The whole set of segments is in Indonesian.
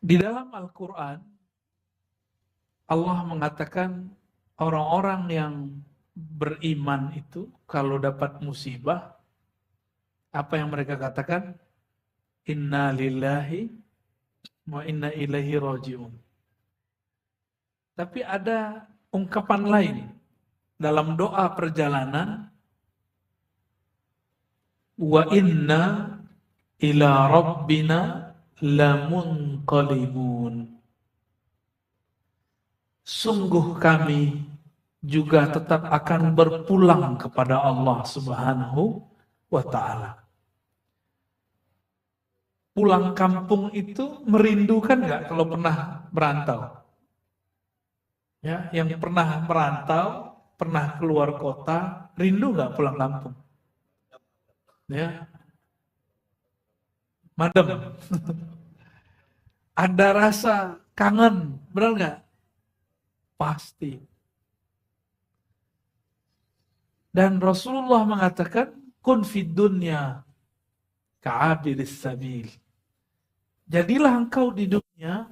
Di dalam Al-Quran, Allah mengatakan orang-orang yang beriman itu kalau dapat musibah, apa yang mereka katakan? Inna lillahi wa inna ilaihi raji'un. Tapi ada ungkapan lain dalam doa perjalanan, wa inna ila rabbina lamunqalibun. Sungguh kami juga tetap akan berpulang kepada Allah Subhanahu wa ta'ala. Pulang kampung itu merindukan nggak kalau pernah merantau? Ya, yang pernah merantau, pernah keluar kota, rindu nggak pulang kampung? Ya, madem. Ada rasa kangen, benar nggak? Pasti. Dan Rasulullah mengatakan, kun fid dunya ka'abiris sabil. Jadilah engkau di dunia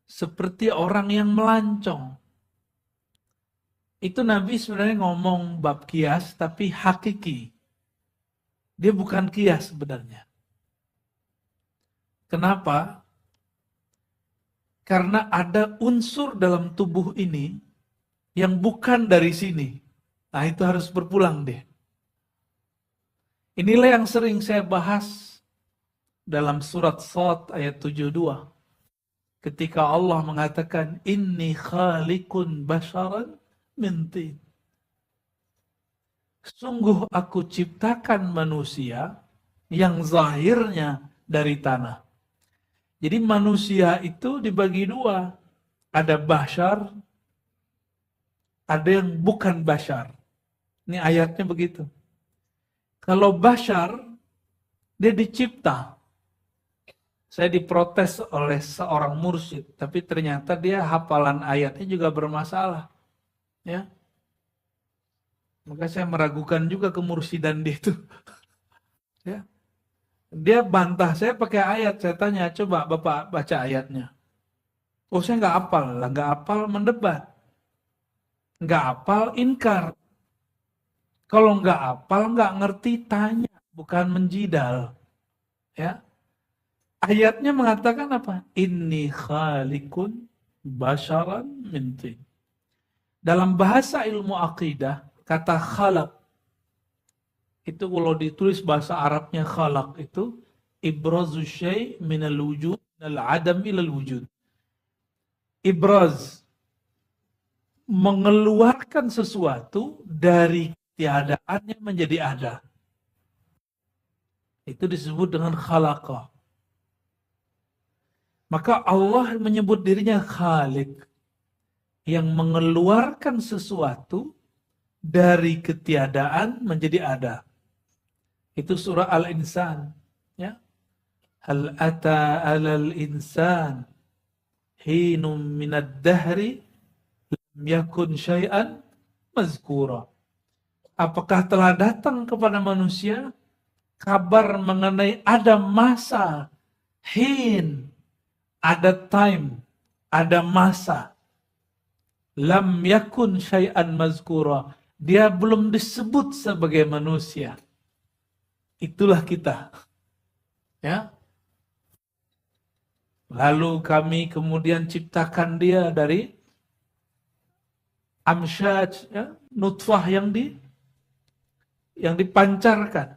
seperti orang yang melancong. Itu Nabi sebenarnya ngomong bab kias, tapi hakiki. Dia bukan kias sebenarnya. Kenapa? Karena ada unsur dalam tubuh ini yang bukan dari sini. Nah, itu harus berpulang deh. Inilah yang sering saya bahas dalam surat Shad ayat 72. Ketika Allah mengatakan, Inni khaliqun basharan min tin. Sungguh aku ciptakan manusia yang zahirnya dari tanah. Jadi manusia itu dibagi dua. Ada bashar, ada yang bukan bashar. Ini ayatnya begitu. Kalau bashar, dia dicipta. Saya diprotes oleh seorang mursyid, tapi ternyata dia hafalan ayatnya juga bermasalah. Ya. Maka saya meragukan juga kemursidan dia itu. Ya. Dia bantah saya pakai ayat. Saya tanya, coba Bapak baca ayatnya. Oh, saya nggak hafal. Nggak hafal mendebat. Nggak hafal inkar. Kalau nggak hafal, nggak ngerti tanya. Bukan menjidal. Ya. Ayatnya mengatakan apa? Inni khalikun basharan min tin. Dalam bahasa ilmu akidah, kata khalaq itu kalau ditulis bahasa Arabnya khalaq itu ibrazu syai' minal wujud minal adam ilal wujud. Ibraz mengeluarkan sesuatu dari tiadaannya menjadi ada. Itu disebut dengan khalaqah. Maka Allah menyebut dirinya Khaliq, yang mengeluarkan sesuatu dari ketiadaan menjadi ada. Itu surah Al-Insan. Ya. Hal ata alal insan hinum minad dahri lam yakun syai'an mazkura. Apakah telah datang kepada manusia kabar mengenai ada masa, hin, ada time, ada masa. Lam yakun syai'an mazkura. Dia belum disebut sebagai manusia. Itulah kita. Ya. Lalu kami kemudian ciptakan dia dari amsyaj, ya, nutfah yang dipancarkan.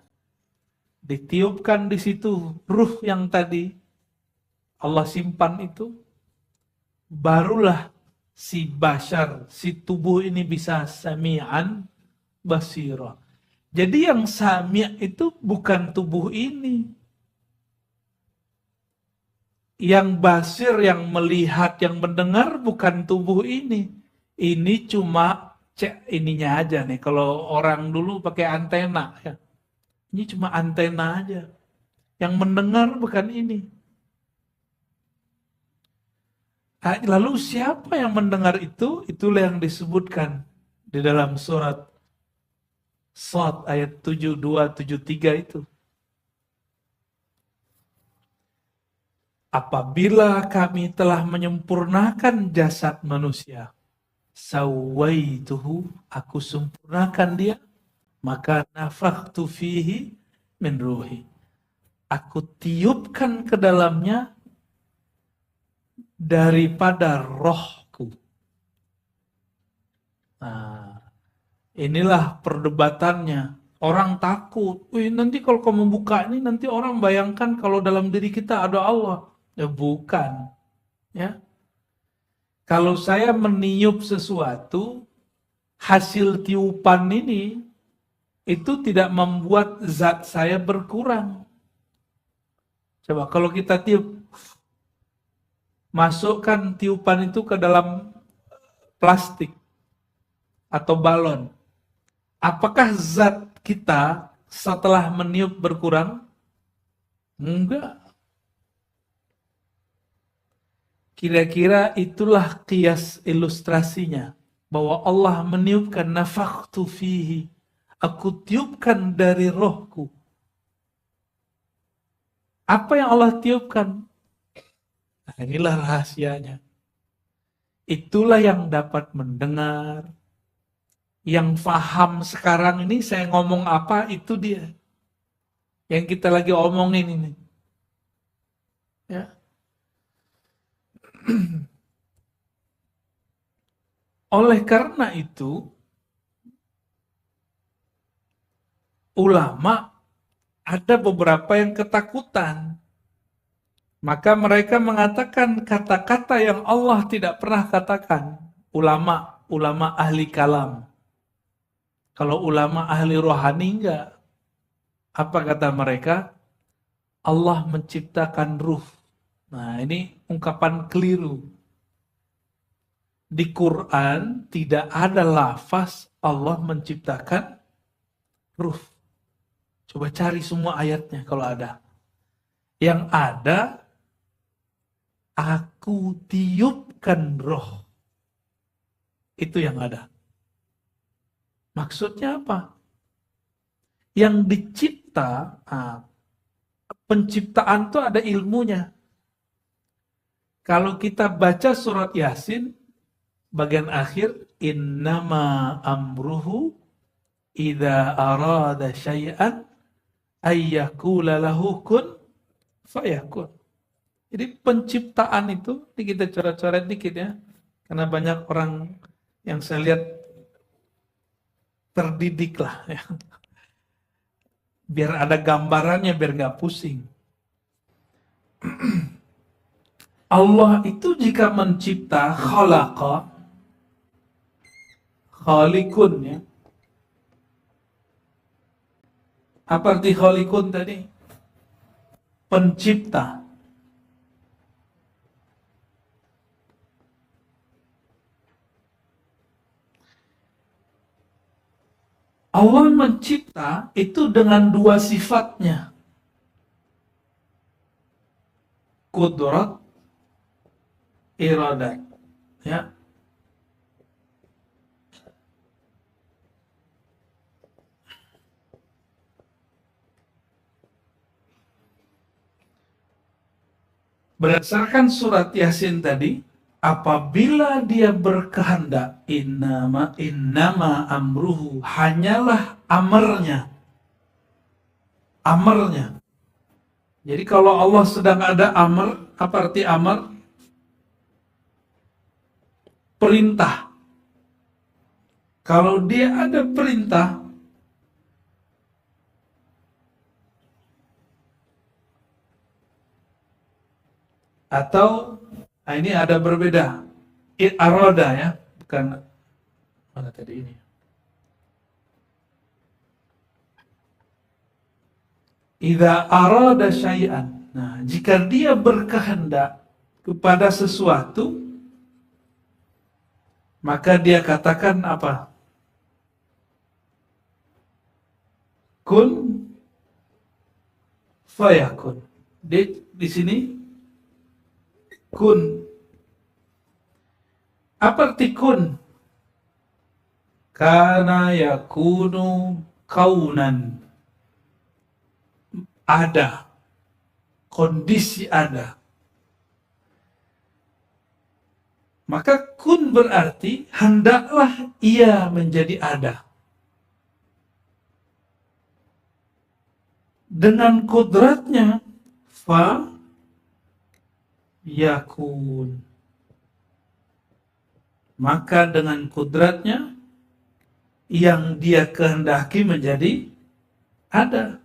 Ditiupkan di situ ruh yang tadi Allah simpan itu, barulah si bashar, si tubuh ini bisa sami'an basira. Jadi yang sami' itu bukan tubuh ini. Yang basir, yang melihat, yang mendengar bukan tubuh ini. Ini cuma cek ininya aja nih. Kalau orang dulu pakai antena ya. Ini cuma antena aja. Yang mendengar bukan ini. Lalu siapa yang mendengar itu? Itulah yang disebutkan di dalam surat Shad ayat 7273 itu. apabila kami telah menyempurnakan jasad manusia, sawaituhu, aku sempurnakan dia, maka nafakhtu fihi min ruhi, aku tiupkan ke dalamnya daripada rohku. Nah, inilah perdebatannya. Orang takut, nanti kalau kamu buka ini, nanti orang bayangkan kalau dalam diri kita ada Allah. Ya bukan. Ya. Kalau saya meniup sesuatu, hasil tiupan ini, itu tidak membuat zat saya berkurang. Coba kalau kita tiup, masukkan tiupan itu ke dalam plastik atau balon. Apakah zat kita setelah meniup berkurang? Enggak. Kira-kira itulah qiyas ilustrasinya. Bahwa Allah meniupkan nafakhtu fihi. Aku tiupkan dari rohku. Apa yang Allah tiupkan? Nah, inilah rahasianya. Itulah yang dapat mendengar. Yang faham sekarang ini saya ngomong apa, itu dia. Yang kita lagi omongin ini. Ya. Oleh karena itu, ulama ada beberapa yang ketakutan. Maka mereka mengatakan kata-kata yang Allah tidak pernah katakan. Ulama ahli kalam. Kalau ulama ahli rohani enggak. Apa kata mereka? Allah menciptakan ruh. Nah, ini ungkapan keliru. Di Quran tidak ada lafaz Allah menciptakan ruh. Coba cari semua ayatnya kalau ada. Yang ada, aku tiupkan roh. Itu yang ada. Maksudnya apa? Yang dicipta, penciptaan itu ada ilmunya. Kalau kita baca surat Yasin, bagian akhir, innama amruhu idza arada syai'an ayyakula lahu kun fayakun. Jadi penciptaan itu, ini kita coret-coret dikit ya, karena banyak orang yang saya lihat terdidik lah ya. Biar ada gambarannya, biar nggak pusing. Allah itu jika mencipta khalaqa, khalikun ya. Apa arti khalikun tadi? Pencipta. Allah mencipta itu dengan dua sifatnya. Qudrat, iradat. Ya. Berdasarkan surat Yasin tadi, apabila dia berkehendak, innama amruhu, hanyalah amarnya. Amarnya. Jadi kalau Allah sedang ada amar, apa arti amar? Perintah. Kalau dia ada perintah, atau ini ada berbeda. Aroda ya, bukan mana tadi ini. Idza arada syai'an. Nah, jika dia berkehendak kepada sesuatu, maka dia katakan apa? Kun fayakun. Di sini kun. Apa arti kun? Kana yakunu kaunan. Ada. Kondisi ada. Maka kun berarti hendaklah ia menjadi ada. Dengan kodratnya fa yakun. Maka dengan kodratnya yang dia kehendaki menjadi ada.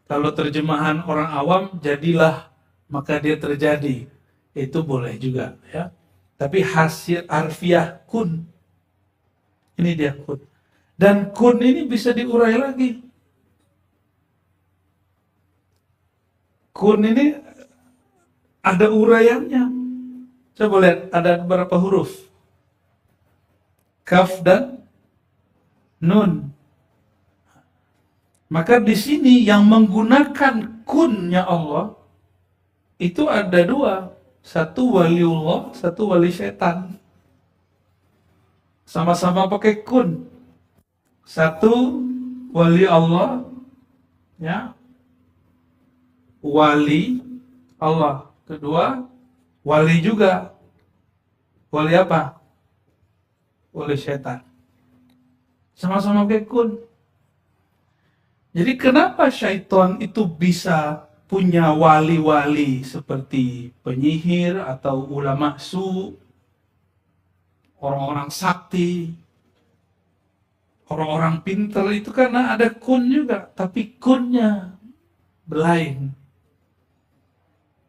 Kalau terjemahan orang awam, jadilah maka dia terjadi. Itu boleh juga, ya. Tapi hasil harfiah kun. Ini dia kun. Dan kun ini bisa diurai lagi. Kun ini ada uraiannya. Coba lihat, ada berapa huruf? Kaf dan nun. Maka di sini yang menggunakan kunnya Allah itu ada dua. Satu waliullah, satu wali setan. Sama-sama pakai kun. Satu wali Allah, ya, wali Allah. Kedua, wali juga. Wali apa? Wali setan. Sama-sama pakai kun. Jadi kenapa syaitan itu bisa punya wali-wali seperti penyihir atau ulama su, orang-orang sakti, orang-orang pintar, itu karena ada kun juga, tapi kunnya berlain.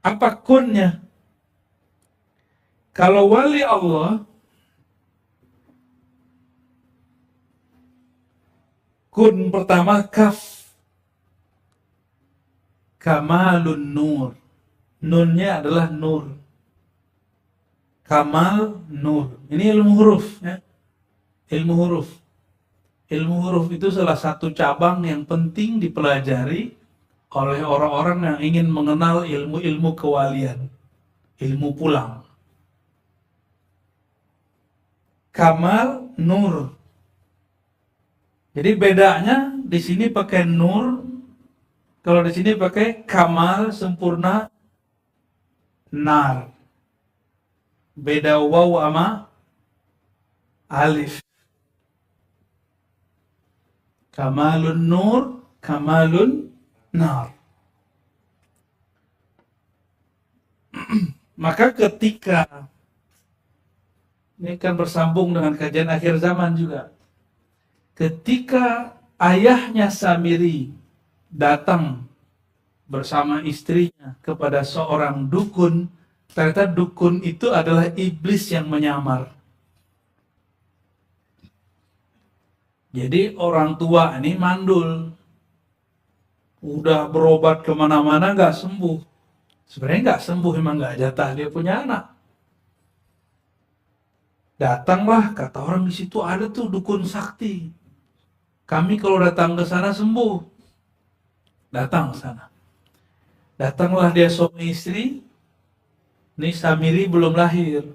Apa kunnya? Kalau wali Allah, kun pertama kaf, kamalun nur. Nunnya adalah nur. Kamal nur. Ini ilmu huruf, ya. Ilmu huruf. Ilmu huruf itu salah satu cabang yang penting dipelajari oleh orang-orang yang ingin mengenal ilmu-ilmu kewalian. Ilmu pulang. Kamal nur. Jadi bedanya di sini pakai nur, kalau di sini pakai kamal sempurna nar. Beda waw sama alif. Kamalun nur, kamalun nar. Maka ketika ini kan bersambung dengan kajian akhir zaman juga. Ketika ayahnya Samiri datang bersama istrinya kepada seorang dukun, ternyata dukun itu adalah iblis yang menyamar. Jadi orang tua ini mandul, udah berobat kemana-mana nggak sembuh. Sebenarnya nggak sembuh, emang nggak jatah dia punya anak. Datanglah, kata orang di situ ada tuh dukun sakti. Kami kalau datang ke sana sembuh. Datang ke sana. Datanglah dia suami istri. Ini Samiri belum lahir.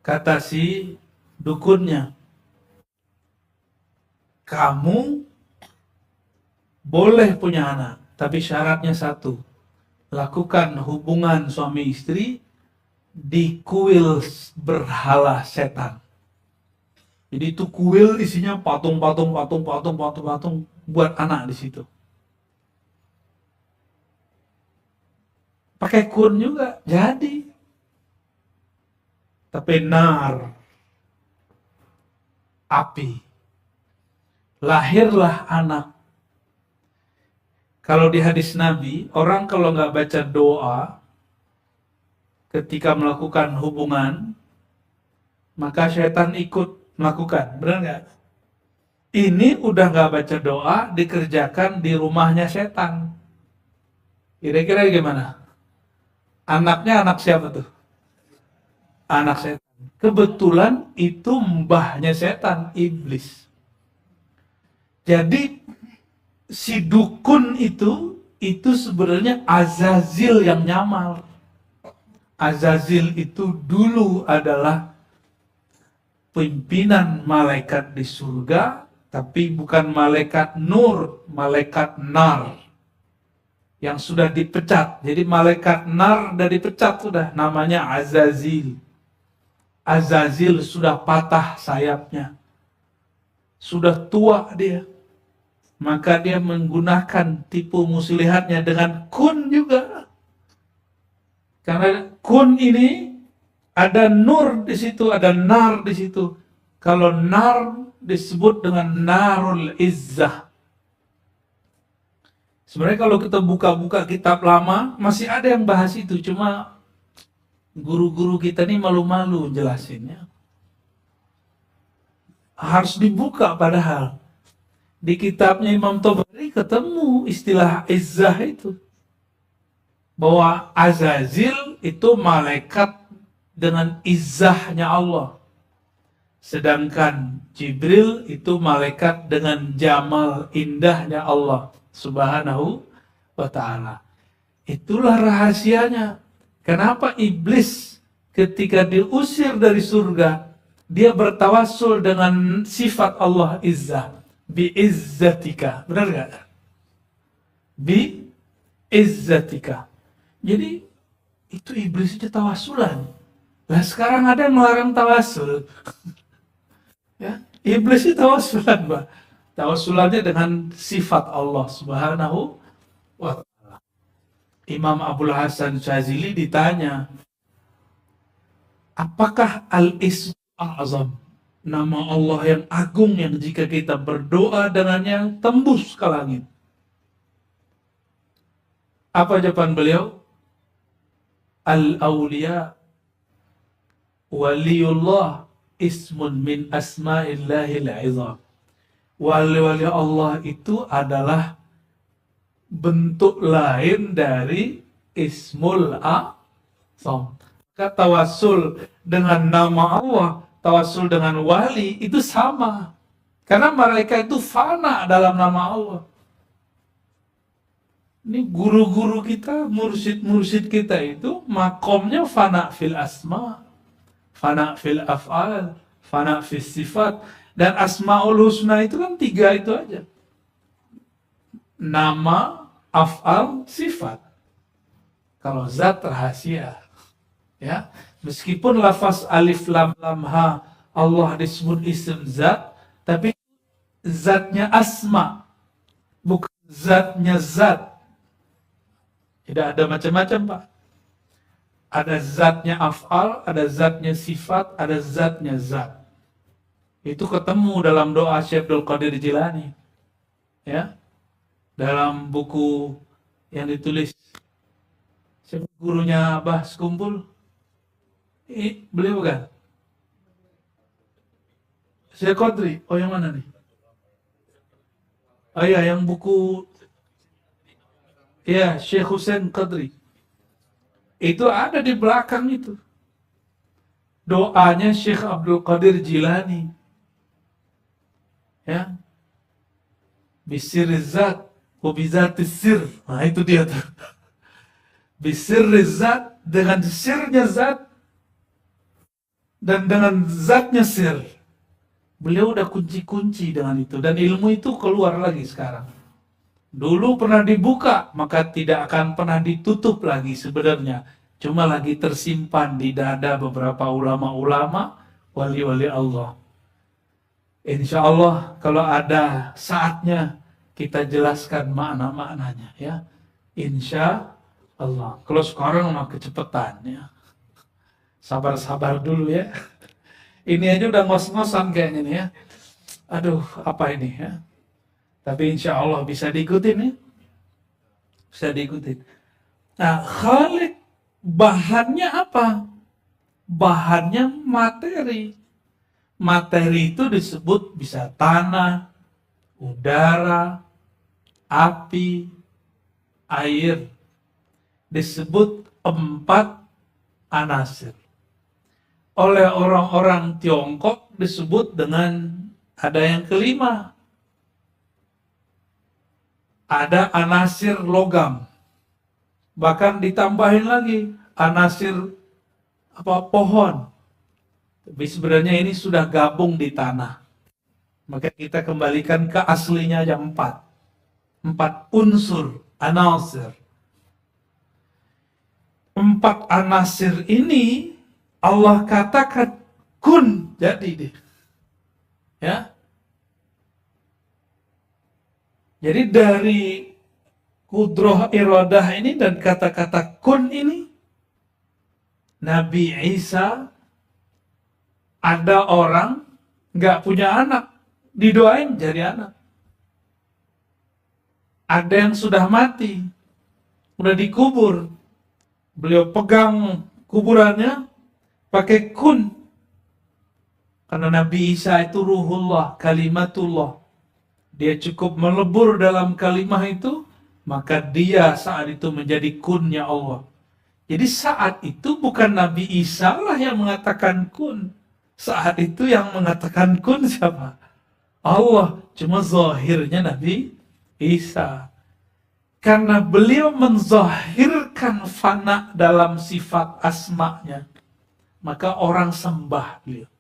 Kata si dukunnya, kamu boleh punya anak, tapi syaratnya satu. Lakukan hubungan suami istri di kuil berhala setan. Jadi itu kuil isinya patung-patung buat anak di situ. Pakai kun juga jadi. Tapi nar, api. Lahirlah anak. Kalau di hadis Nabi, orang kalau nggak baca doa ketika melakukan hubungan, maka syaitan ikut melakukan. Benar nggak? Ini udah nggak baca doa, dikerjakan di rumahnya setan. Kira-kira gimana? Anaknya anak siapa tuh? Anak setan. Kebetulan itu mbahnya setan, iblis. Jadi si dukun itu sebenarnya Azazil yang nyamar. Azazil itu dulu adalah pimpinan malaikat di surga, tapi bukan malaikat nur, malaikat nar. yang sudah dipecat. Jadi malaikat nar sudah dipecat sudah, namanya Azazil. Azazil sudah patah sayapnya, sudah tua dia. Maka dia menggunakan tipu muslihatnya dengan kun juga. Karena kun ini ada nur di situ, ada nar di situ. Kalau nar disebut dengan narul izzah. Sebenarnya kalau kita buka-buka kitab lama, masih ada yang bahas itu. Cuma guru-guru kita ini malu-malu jelasinnya. Harus dibuka padahal. Di kitabnya Imam Tabari ketemu istilah izzah itu. Bahwa Azazil itu malaikat dengan izzahnya Allah. Sedangkan Jibril itu malaikat dengan jamal indahnya Allah Subhanahu wa ta'ala. Itulah rahasianya. Kenapa iblis ketika diusir dari surga, dia bertawassul dengan sifat Allah izzah. Biizzatika. Benar gak? Biizzatika. Jadi itu iblis itu tawassulan. Nah sekarang ada yang melarang tawassul. Ya, iblis itu tawassulan, Pak. Tawassulannya dengan sifat Allah Subhanahu wa ta'ala. Imam Abul Hasan Syazili ditanya, apakah Al-Ismu A'zam, nama Allah yang agung yang jika kita berdoa dengannya tembus ke langit? Apa jawaban beliau? Al-Awliya Waliyullah ismun min asma'illahil izam. Wali-wali Allah itu adalah bentuk lain dari Ismul A'zam. Kata tawassul dengan nama Allah, tawassul dengan wali itu sama. Karena mereka itu fana dalam nama Allah. Ini guru-guru kita, mursyid-mursyid kita itu makomnya fana fil asma, fana fil af'al, fana fil sifat. Dan Asma'ul Husna itu kan 3 itu aja. Nama, af'al, sifat. Kalau zat rahasia. Ya, meskipun lafaz alif lam lam ha Allah disebut isim zat, tapi zatnya asma, bukan zatnya zat. Tidak ada macam-macam, Pak. Ada zatnya af'al, ada zatnya sifat, ada zatnya zat. Itu ketemu dalam doa Syekh Abdul Qadir Jilani. Ya. Dalam buku yang ditulis siapa gurunya Abah Sekumpul? Beliau bukan? Syekh Qadri. Oh, yang mana nih? Oh iya, yang buku ya Syekh Hussein Qadri. Itu ada di belakang itu. Doanya Syekh Abdul Qadir Jilani. Ya, bisirrizat wabizatis sir. Nah itu dia tuh. Bisirrizat dengan sirnya zat dan dengan zatnya sir. Beliau udah kunci-kunci dengan itu dan ilmu itu keluar lagi sekarang. Dulu pernah dibuka, maka tidak akan pernah ditutup lagi sebenarnya. Cuma lagi tersimpan di dada beberapa ulama-ulama wali-wali Allah. Insya Allah kalau ada saatnya kita jelaskan makna-maknanya ya. Insya Allah. Kalau sekarang mah kecepatan ya. Sabar-sabar dulu ya. Ini aja udah ngos-ngosan kayaknya nih ya. Aduh, apa ini ya. Tapi insya Allah bisa diikutin ya. Bisa diikutin. Nah, khalik bahannya apa? Bahannya materi. Materi itu disebut bisa tanah, udara, api, air. Disebut 4 anasir. Oleh orang-orang Tiongkok disebut dengan ada yang kelima. Ada anasir logam. Bahkan ditambahin lagi anasir pohon. Tapi sebenarnya ini sudah gabung di tanah. Maka kita kembalikan ke aslinya yang 4. 4 unsur, anasir. 4 anasir ini Allah katakan kun, jadi deh. Ya. Jadi dari kudroh iradah ini dan kata-kata kun ini, Nabi Isa, ada orang nggak punya anak, didoain jadi anak. Ada yang sudah mati, udah dikubur, beliau pegang kuburannya pakai kun. Karena Nabi Isa itu ruhullah, kalimatullah. Dia cukup melebur dalam kalimah itu, maka dia saat itu menjadi kunnya Allah. Jadi saat itu bukan Nabi Isa lah yang mengatakan kun. Saat itu yang mengatakan kun siapa? Allah. Cuma zahirnya Nabi Isa. Karena beliau menzahirkan fana dalam sifat asma'nya, maka orang sembah beliau.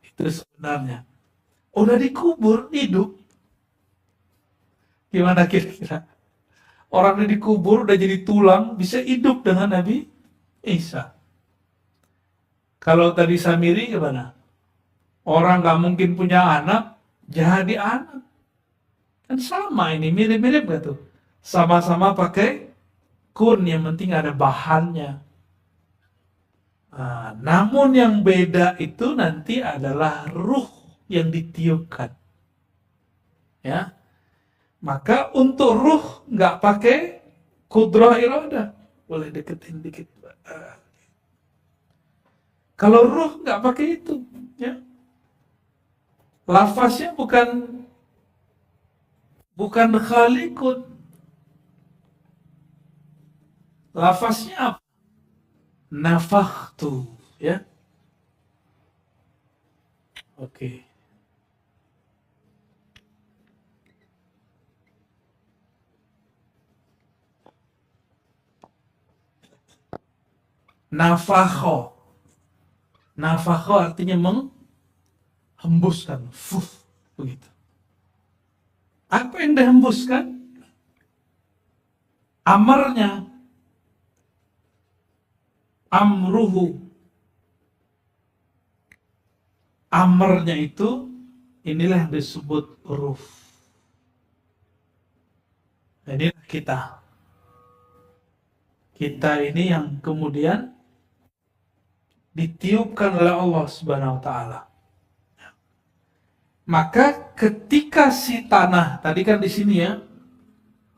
Itu sebenarnya. Udah dikubur, hidup. Gimana kira-kira? Orang yang dikubur udah jadi tulang, bisa hidup dengan Nabi Isa. Kalau tadi Samiri gimana? Orang gak mungkin punya anak, jadi anak. Kan sama ini, mirip-mirip gak tuh? Sama-sama pakai kun, yang penting ada bahannya. Nah, namun yang beda itu nanti adalah ruh yang ditiupkan. Ya. Maka untuk ruh nggak pakai kudrah iradah. Boleh deketin dikit. Kalau ruh nggak pakai itu, ya. Lafaznya bukan khaliqun. Lafaznya apa? Nafakhtu, ya. Oke. Nafakho. Nafakho artinya menghembuskan. Begitu. Apa yang dihembuskan? Amarnya. Amruhu. Amarnya itu, inilah yang disebut ruh. Ini kita. Kita ini yang kemudian ditiupkan oleh Allah Subhanahu wa taala. Maka ketika si tanah, tadi kan di sini ya,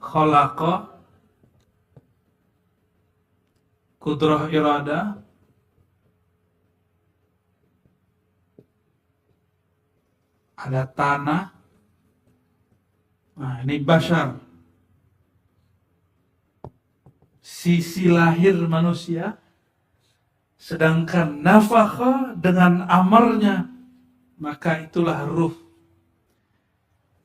khalaqa, kudrah irada, ada tanah, nah ini bashar, sisi lahir manusia, sedangkan nafakha dengan amarnya, maka itulah ruh.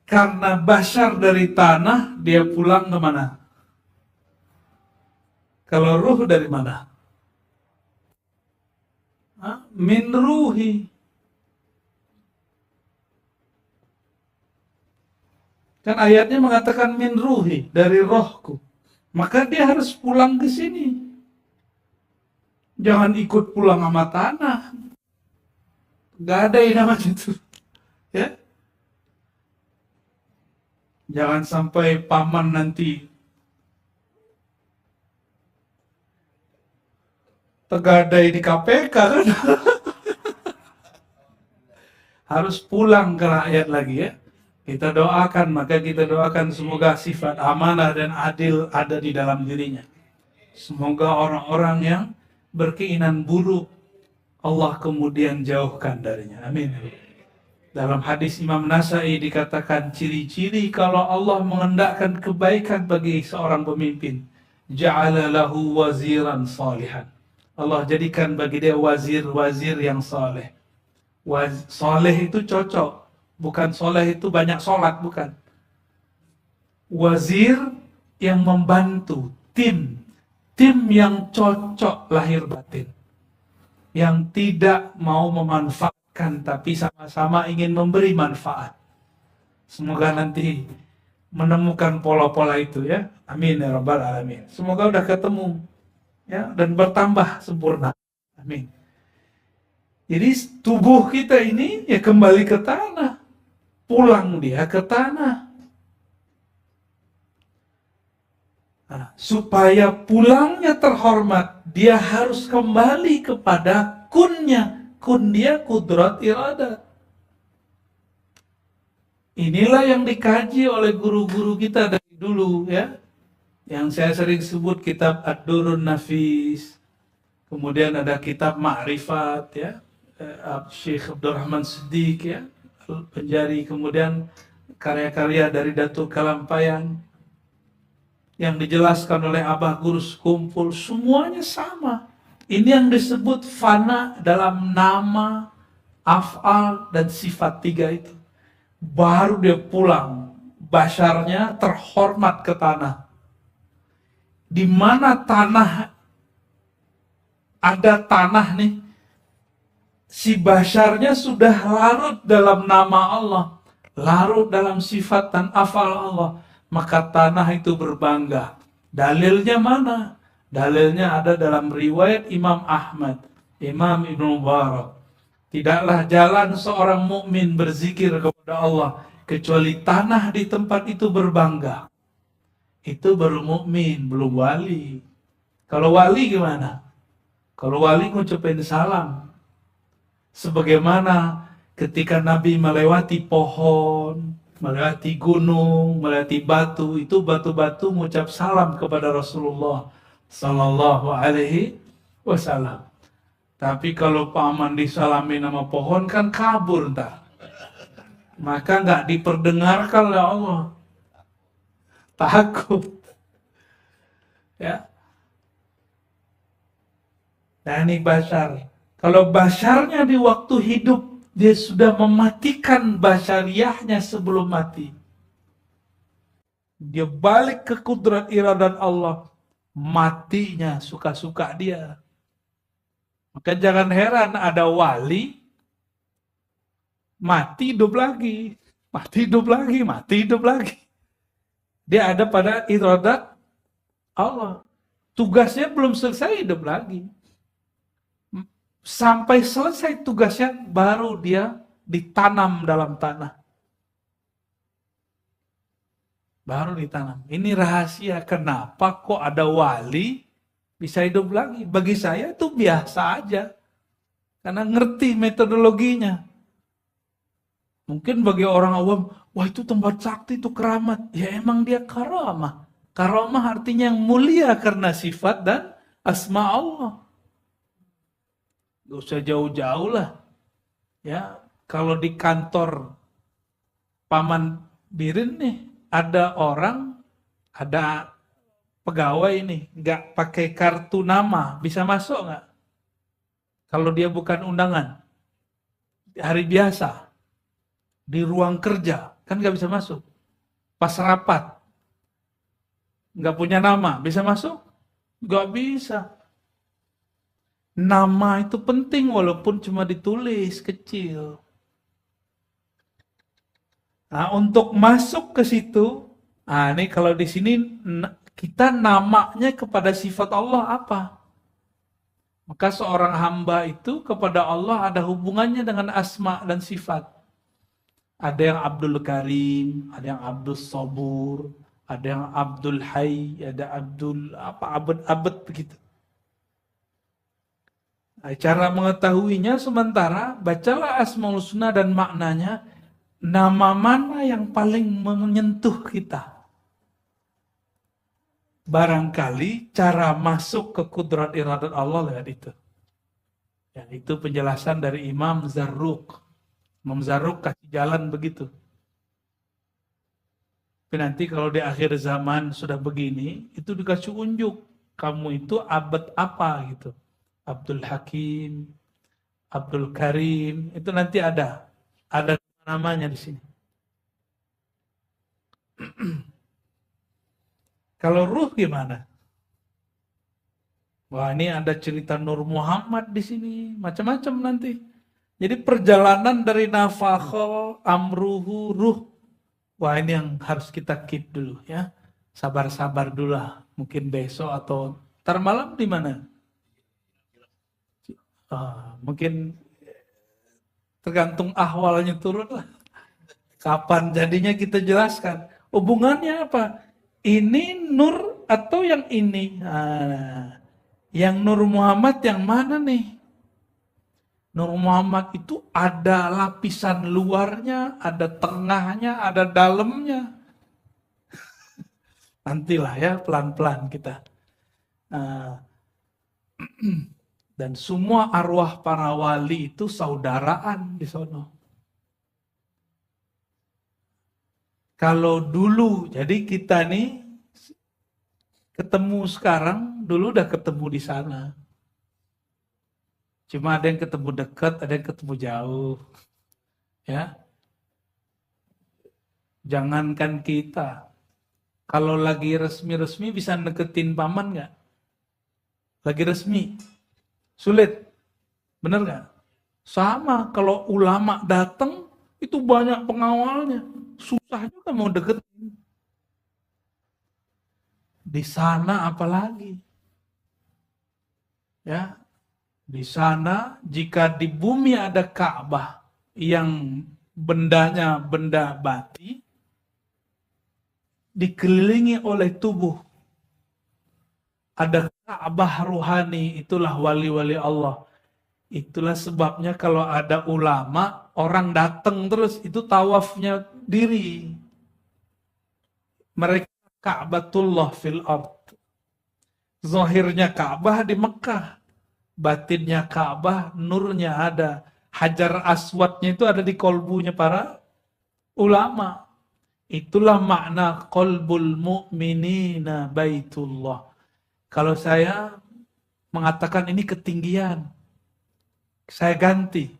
Karena bashar dari tanah, dia pulang ke mana? Kalau ruh dari mana? Min ruhi. Kan ayatnya mengatakan min ruhi, dari rohku. Maka dia harus pulang ke sini. Jangan ikut pulang sama tanah. Gak ada yang namanya itu. Ya? Jangan sampai paman nanti tegadai di KPK kan. Harus pulang ke rakyat lagi ya. Kita doakan, maka kita doakan semoga sifat amanah dan adil ada di dalam dirinya. Semoga orang-orang yang berkeinginan buruk Allah kemudian jauhkan darinya. Amin. Dalam hadis Imam Nasai dikatakan ciri-ciri kalau Allah mengendakkan kebaikan bagi seorang pemimpin. Ja'ala lahu waziran salihan. Allah jadikan bagi dia wazir-wazir yang saleh. Saleh itu cocok. Bukan soleh itu banyak sholat, bukan. Wazir yang membantu, tim yang cocok lahir batin, yang tidak mau memanfaatkan tapi sama-sama ingin memberi manfaat. Semoga nanti menemukan pola-pola itu ya. Amin ya rabbal alamin. Semoga udah ketemu ya dan bertambah sempurna. Amin. Jadi tubuh kita ini ya kembali ke tanah. Pulang dia ke tanah. Nah, supaya pulangnya terhormat, dia harus kembali kepada kunnya. Kun dia kudrat iradat. Inilah yang dikaji oleh guru-guru kita dari dulu ya. Yang saya sering sebut kitab Ad-Durrun Nafis. Kemudian ada kitab Ma'rifat ya. Syekh Abdurrahman Siddiq ya. Penjari. Kemudian karya-karya dari Datuk Kalampayan. Yang dijelaskan oleh Abah Gurus Kumpul. Semuanya sama. Ini yang disebut fana dalam nama, af'al, dan sifat tiga itu. Baru dia pulang. Basyarnya terhormat ke tanah. Di mana tanah, ada tanah nih, si basyarnya sudah larut dalam nama Allah, larut dalam sifat dan afal Allah, maka tanah itu berbangga. Dalilnya mana? Dalilnya ada dalam riwayat Imam Ahmad, Imam Ibnu Mubarak. Tidaklah jalan seorang mukmin berzikir kepada Allah kecuali tanah di tempat itu berbangga. Itu baru mukmin, belum wali. Kalau wali gimana? Kalau wali ngucapin salam. Sebagaimana ketika Nabi melewati pohon, melewati gunung, melewati batu, itu batu-batu mengucap salam kepada Rasulullah Sallallahu Alaihi Wasallam. Tapi kalau paman disalami nama pohon kan kabur ntar. Maka nggak diperdengarkan oleh Allah. Takut. Ya. Nah ini basyar. Kalau basyarnya di waktu hidup, dia sudah mematikan basyariahnya sebelum mati. Dia balik ke kudrat iradat Allah. Matinya suka-suka dia. Maka jangan heran ada wali, mati hidup lagi. Mati hidup lagi, mati hidup lagi. Dia ada pada iradat Allah. Tugasnya belum selesai hidup lagi. Sampai selesai tugasnya baru dia ditanam dalam tanah. Baru ditanam. Ini rahasia kenapa kok ada wali bisa hidup lagi. Bagi saya itu biasa aja. Karena ngerti metodologinya. Mungkin bagi orang awam, wah itu tempat sakti, itu keramat. Ya emang dia karamah. Karamah artinya yang mulia karena sifat dan asma Allah. Gak usah jauh-jauh lah. Ya, kalau di kantor Paman Birin nih, ada orang, ada pegawai nih, nggak pakai kartu nama, bisa masuk nggak? Kalau dia bukan undangan. Hari biasa. Di ruang kerja, kan nggak bisa masuk. Pas rapat, nggak punya nama, bisa masuk? Nggak bisa. Nama itu penting walaupun cuma ditulis kecil. Nah, untuk masuk ke situ, nah ini kalau di sini kita namanya kepada sifat Allah apa? Maka seorang hamba itu kepada Allah ada hubungannya dengan asma dan sifat. Ada yang Abdul Karim, ada yang Abdul Sabur, ada yang Abdul Hayy, ada Abdul abad begitu. Nah, cara mengetahuinya sementara bacalah Asmaul Husna dan maknanya, nama mana yang paling menyentuh kita. Barangkali cara masuk ke kudrat iradat Allah lewat itu. Ya, itu penjelasan dari Imam Zarruq. Imam Zarruq kasih jalan begitu. Tapi nanti kalau di akhir zaman sudah begini, itu dikasih unjuk. Kamu itu abad apa gitu. Abdul Hakim, Abdul Karim, itu nanti ada namanya di sini. Kalau ruh gimana? Wah, ini ada cerita Nur Muhammad di sini, macam-macam nanti. Jadi perjalanan dari nafakho, amruhu, ruh, Wah, ini yang harus kita keep dulu ya. Sabar-sabar dulu lah. Mungkin besok atau ntar malam di mana? Mungkin tergantung ahwalnya turun lah. Kapan jadinya kita jelaskan. Hubungannya apa? Ini Nur atau yang ini? Yang Nur Muhammad yang mana nih? Nur Muhammad itu ada lapisan luarnya, ada tengahnya, ada dalamnya. Nantilah ya, pelan-pelan kita. Dan semua arwah para wali itu saudaraan di sono. Kalau dulu, jadi kita nih ketemu sekarang, dulu udah ketemu di sana. Cuma ada yang ketemu dekat, ada yang ketemu jauh. Ya. Jangankan kita. Kalau lagi resmi-resmi bisa deketin paman nggak? Lagi resmi. Sulit. Bener nggak? Sama, kalau ulama datang, itu banyak pengawalnya. Susah juga mau deketin. Di sana apalagi. Ya. Di sana, jika di bumi ada Ka'bah yang bendanya benda bati, dikelilingi oleh tubuh. Ada Ka'bah ruhani, itulah wali-wali Allah. Itulah sebabnya kalau ada ulama, orang datang terus, itu tawafnya diri. Mereka Ka'batullah fil ard. Zahirnya Ka'bah di Mekah. Batinnya Ka'bah, nurnya ada. Hajar aswadnya itu ada di kolbunya para ulama. Itulah makna qalbul mu'minina baitullah. Kalau saya mengatakan ini ketinggian, saya ganti.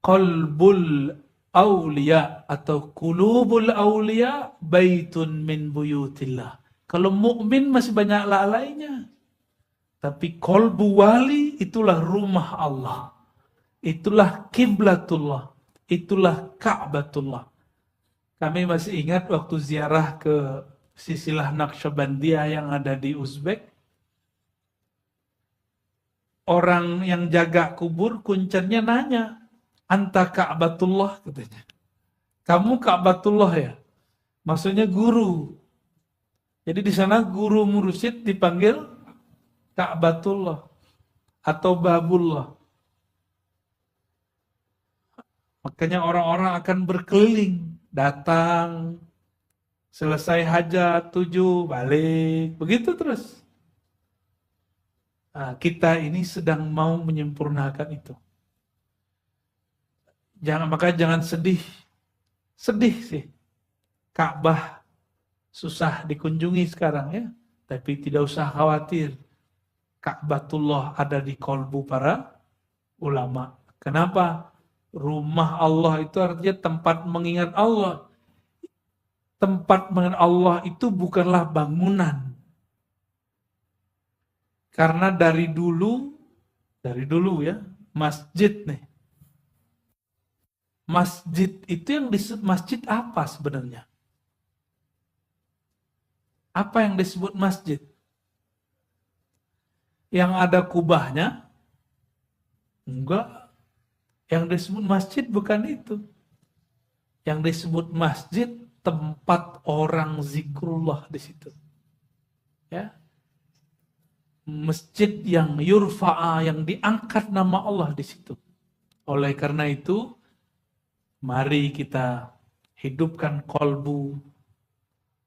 Qalbul awliya atau qulubul awliya baitun min buyutillah. Kalau mukmin masih banyak lalainya. Tapi qalbu wali itulah rumah Allah. Itulah kiblatullah. Itulah Ka'batullah. Kami masih ingat waktu ziarah ke Silsilah Naqsyabandiyah yang ada di Uzbek. Orang yang jaga kubur kuncernya nanya, "Anta Ka'batullah?" katanya. "Kamu Ka'batullah ya?" Maksudnya guru. Jadi di sana guru mursyid dipanggil Ka'batullah atau Babullah. Makanya orang-orang akan berkeliling, datang, selesai hajat, tujuh, balik, begitu terus. Nah, kita ini sedang mau menyempurnakan itu. Maka jangan sedih. Sedih sih. Ka'bah susah dikunjungi sekarang ya. Tapi tidak usah khawatir. Ka'batullah ada di kolbu para ulama. Kenapa? Rumah Allah itu artinya tempat mengingat Allah. Tempat mengingat Allah itu bukanlah bangunan. Karena dari dulu ya, masjid nih. Masjid itu yang disebut masjid apa sebenarnya? Apa yang disebut masjid? Yang ada kubahnya? Enggak. Yang disebut masjid bukan itu. Yang disebut masjid tempat orang zikrullah di situ. Ya. Masjid yang yurfa'a, yang diangkat nama Allah di situ. Oleh karena itu, mari kita hidupkan kolbu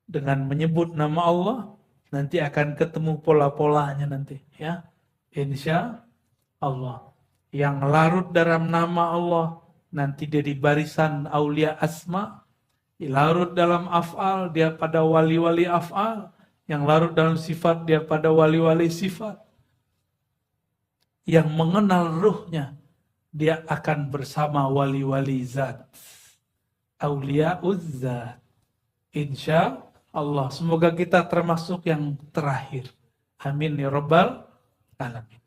dengan menyebut nama Allah. Nanti akan ketemu pola-polanya nanti, ya. Insya Allah. Yang larut dalam nama Allah, nanti dia di barisan aulia asma. Larut dalam af'al, dia pada wali-wali af'al. Yang larut dalam sifat, dia pada wali-wali sifat. Yang mengenal ruhnya, dia akan bersama wali-wali zat. Aulia uzzat. Insya Allah. Semoga kita termasuk yang terakhir. Amin ya rabbal alamin.